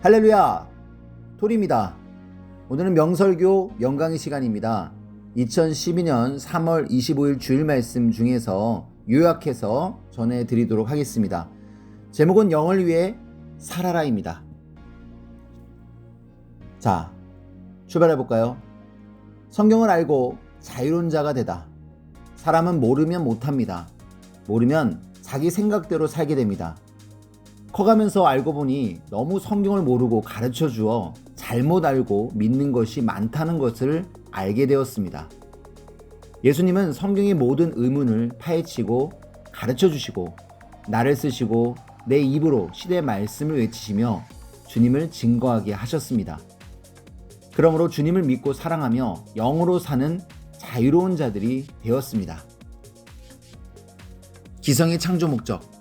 할렐루야! 토리입니다. 오늘은 명설교 명강의 시간입니다. 2012년 3월 25일 주일 말씀 중에서 요약해서 전해드리도록 하겠습니다. 제목은 영을 위해 살아라입니다. 자, 출발해볼까요? 성경을 알고 자유로운 자가 되다. 사람은 모르면 못합니다. 모르면 자기 생각대로 살게 됩니다. 커가면서 알고 보니 너무 성경을 모르고 가르쳐 주어 잘못 알고 믿는 것이 많다는 것을 알게 되었습니다. 예수님은 성경의 모든 의문을 파헤치고 가르쳐 주시고 나를 쓰시고 내 입으로 시대의 말씀을 외치시며 주님을 증거하게 하셨습니다. 그러므로 주님을 믿고 사랑하며 영으로 사는 자유로운 자들이 되었습니다. 기성의 창조 목적.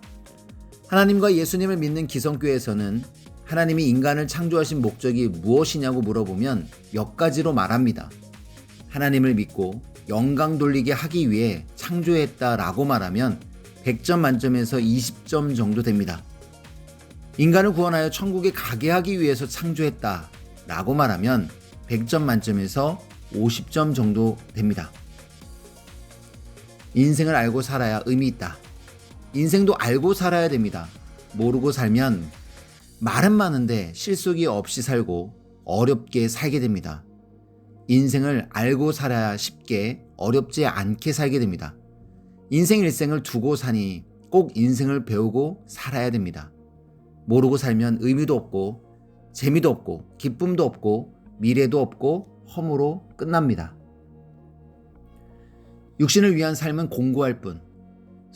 하나님과 예수님을 믿는 기성교회에서는 하나님이 인간을 창조하신 목적이 무엇이냐고 물어보면 몇 가지로 말합니다. 하나님을 믿고 영광 돌리게 하기 위해 창조했다라고 말하면 100점 만점에서 20점 정도 됩니다. 인간을 구원하여 천국에 가게 하기 위해서 창조했다라고 말하면 100점 만점에서 50점 정도 됩니다. 인생을 알고 살아야 의미 있다. 인생도 알고 살아야 됩니다. 모르고 살면 말은 많은데 실속이 없이 살고 어렵게 살게 됩니다. 인생을 알고 살아야 쉽게 어렵지 않게 살게 됩니다. 인생 일생을 두고 사니 꼭 인생을 배우고 살아야 됩니다. 모르고 살면 의미도 없고 재미도 없고 기쁨도 없고 미래도 없고 허무로 끝납니다. 육신을 위한 삶은 공고할 뿐.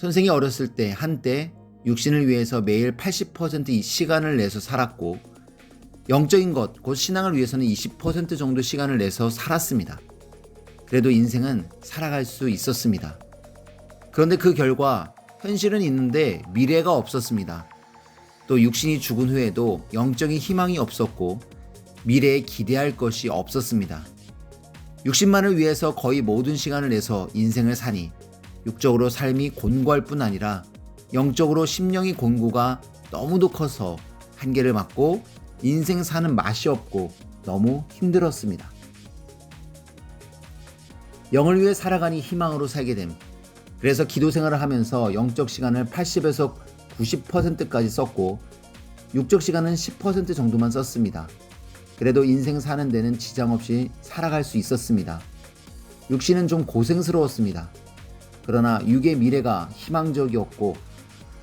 선생이 어렸을 때 한때 육신을 위해서 매일 80% 시간을 내서 살았고 영적인 것, 곧 신앙을 위해서는 20% 정도 시간을 내서 살았습니다. 그래도 인생은 살아갈 수 있었습니다. 그런데 그 결과 현실은 있는데 미래가 없었습니다. 또 육신이 죽은 후에도 영적인 희망이 없었고 미래에 기대할 것이 없었습니다. 육신만을 위해서 거의 모든 시간을 내서 인생을 사니 육적으로 삶이 곤고할 뿐 아니라 영적으로 심령의 곤고가 너무도 커서 한계를 맞고 인생 사는 맛이 없고 너무 힘들었습니다. 영을 위해 살아가니 희망으로 살게 됨. 그래서 기도 생활을 하면서 영적 시간을 80에서 90%까지 썼고 육적 시간은 10% 정도만 썼습니다. 그래도 인생 사는 데는 지장 없이 살아갈 수 있었습니다. 육신은 좀 고생스러웠습니다. 그러나 육의 미래가 희망적이었고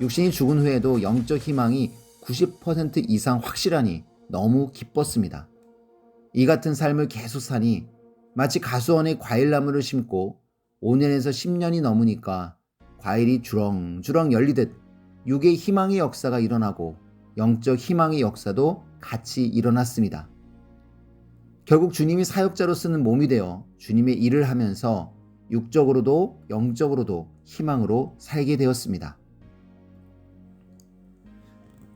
육신이 죽은 후에도 영적 희망이 90% 이상 확실하니 너무 기뻤습니다. 이 같은 삶을 계속 사니 마치 가수원에 과일나무를 심고 5년에서 10년이 넘으니까 과일이 주렁주렁 열리듯 육의 희망의 역사가 일어나고 영적 희망의 역사도 같이 일어났습니다. 결국 주님이 사역자로 쓰는 몸이 되어 주님의 일을 하면서 육적으로도 영적으로도 희망으로 살게 되었습니다.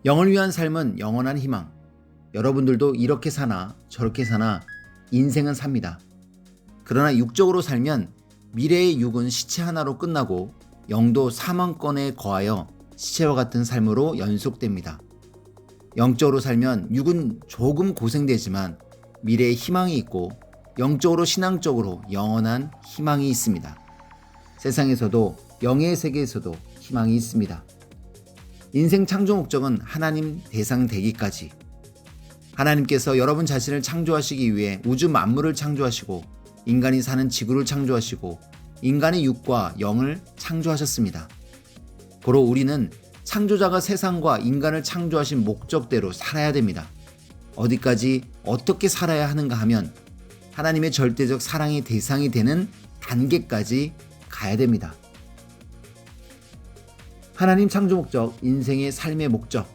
영을 위한 삶은 영원한 희망. 여러분들도 이렇게 사나 저렇게 사나 인생은 삽니다. 그러나 육적으로 살면 미래의 육은 시체 하나로 끝나고 영도 사망권에 거하여 시체와 같은 삶으로 연속됩니다. 영적으로 살면 육은 조금 고생되지만 미래의 희망이 있고 영적으로 신앙적으로 영원한 희망이 있습니다. 세상에서도 영의 세계에서도 희망이 있습니다. 인생 창조 목적은 하나님 대상 되기까지. 하나님께서 여러분 자신을 창조하시기 위해 우주 만물을 창조하시고 인간이 사는 지구를 창조하시고 인간의 육과 영을 창조하셨습니다. 고로 우리는 창조자가 세상과 인간을 창조하신 목적대로 살아야 됩니다. 어디까지 어떻게 살아야 하는가 하면 하나님의 절대적 사랑의 대상이 되는 단계까지 가야 됩니다. 하나님 창조 목적, 인생의 삶의 목적.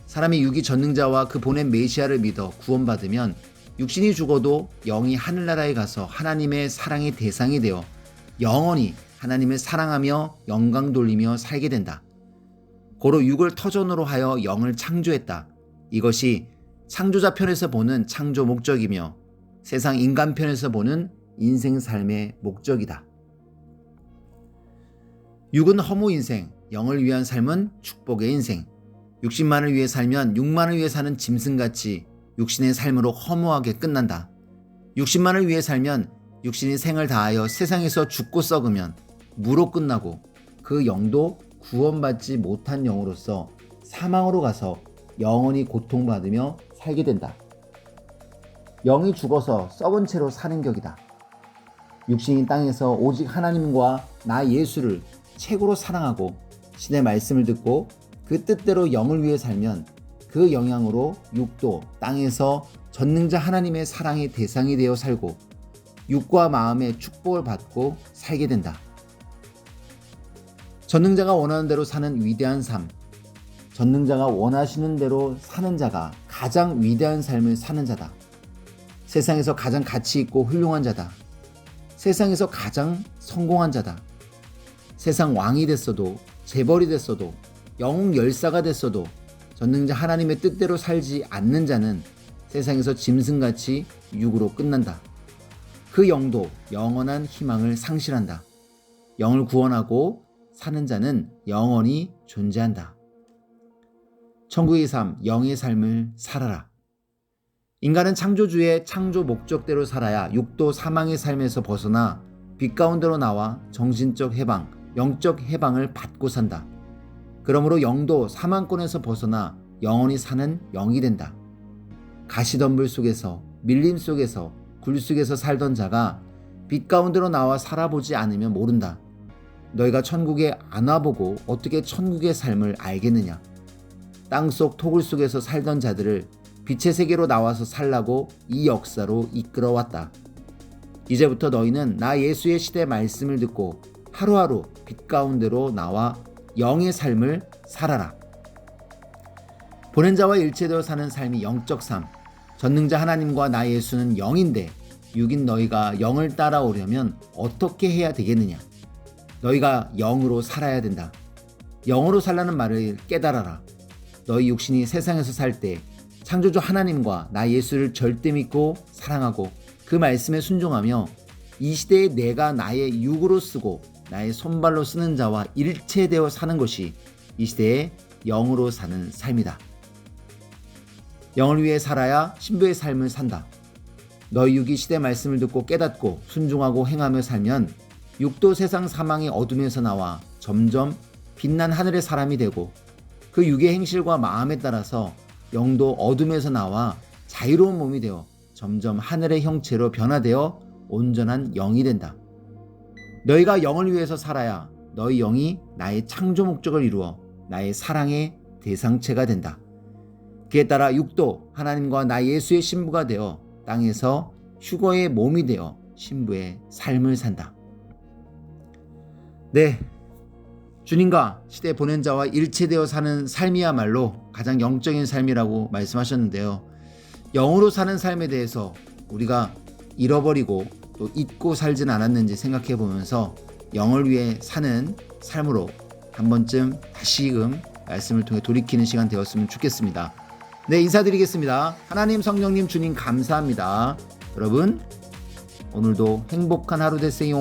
사람이 육이 전능자와 그 보낸 메시아를 믿어 구원받으면 육신이 죽어도 영이 하늘나라에 가서 하나님의 사랑의 대상이 되어 영원히 하나님을 사랑하며 영광 돌리며 살게 된다. 고로 육을 터전으로 하여 영을 창조했다. 이것이 창조자 편에서 보는 창조 목적이며 세상 인간 편에서 보는 인생 삶의 목적이다. 육은 허무 인생, 영을 위한 삶은 축복의 인생. 육신만을 위해 살면 육만을 위해 사는 짐승같이 육신의 삶으로 허무하게 끝난다. 육신만을 위해 살면 육신이 생을 다하여 세상에서 죽고 썩으면 무로 끝나고 그 영도 구원받지 못한 영으로서 사망으로 가서 영원히 고통받으며 살게 된다. 영이 죽어서 썩은 채로 사는 격이다. 육신인 땅에서 오직 하나님과 나 예수를 최고로 사랑하고 신의 말씀을 듣고 그 뜻대로 영을 위해 살면 그 영향으로 육도 땅에서 전능자 하나님의 사랑의 대상이 되어 살고 육과 마음의 축복을 받고 살게 된다. 전능자가 원하는 대로 사는 위대한 삶, 전능자가 원하시는 대로 사는 자가 가장 위대한 삶을 사는 자다. 세상에서 가장 가치 있고 훌륭한 자다. 세상에서 가장 성공한 자다. 세상 왕이 됐어도 재벌이 됐어도 영웅 열사가 됐어도 전능자 하나님의 뜻대로 살지 않는 자는 세상에서 짐승같이 육으로 끝난다. 그 영도 영원한 희망을 상실한다. 영을 구원하고 사는 자는 영원히 존재한다. 천국의 삶, 영의 삶을 살아라. 인간은 창조주의 창조 목적대로 살아야 육도 사망의 삶에서 벗어나 빛 가운데로 나와 정신적 해방, 영적 해방을 받고 산다. 그러므로 영도 사망권에서 벗어나 영원히 사는 영이 된다. 가시덤불 속에서, 밀림 속에서, 굴 속에서 살던 자가 빛 가운데로 나와 살아보지 않으면 모른다. 너희가 천국에 안 와보고 어떻게 천국의 삶을 알겠느냐. 땅속 토굴 속에서 살던 자들을 빛의 세계로 나와서 살라고 이 역사로 이끌어왔다. 이제부터 너희는 나 예수의 시대 말씀을 듣고 하루하루 빛 가운데로 나와 영의 삶을 살아라. 보낸 자와 일체되어 사는 삶이 영적 삶. 전능자 하나님과 나 예수는 영인데 육인 너희가 영을 따라오려면 어떻게 해야 되겠느냐. 너희가 영으로 살아야 된다. 영으로 살라는 말을 깨달아라. 너희 육신이 세상에서 살 때 창조주 하나님과 나 예수를 절대 믿고 사랑하고 그 말씀에 순종하며 이 시대에 내가 나의 육으로 쓰고 나의 손발로 쓰는 자와 일체되어 사는 것이 이 시대의 영으로 사는 삶이다. 영을 위해 살아야 신부의 삶을 산다. 너희 육이 시대 말씀을 듣고 깨닫고 순종하고 행하며 살면 육도 세상 사망의 어둠에서 나와 점점 빛난 하늘의 사람이 되고 그 육의 행실과 마음에 따라서 영도 어둠에서 나와 자유로운 몸이 되어 점점 하늘의 형체로 변화되어 온전한 영이 된다. 너희가 영을 위해서 살아야 너희 영이 나의 창조 목적을 이루어 나의 사랑의 대상체가 된다. 그에 따라 육도 하나님과 나 예수의 신부가 되어 땅에서 휴거의 몸이 되어 신부의 삶을 산다. 네, 주님과 시대 보낸 자와 일체되어 사는 삶이야말로 가장 영적인 삶이라고 말씀하셨는데요. 영으로 사는 삶에 대해서 우리가 잃어버리고 또 잊고 살진 않았는지 생각해 보면서 영을 위해 사는 삶으로 한 번쯤 다시금 말씀을 통해 돌이키는 시간 되었으면 좋겠습니다. 네, 인사드리겠습니다. 하나님, 성령님, 주님 감사합니다. 여러분, 오늘도 행복한 하루 되세요.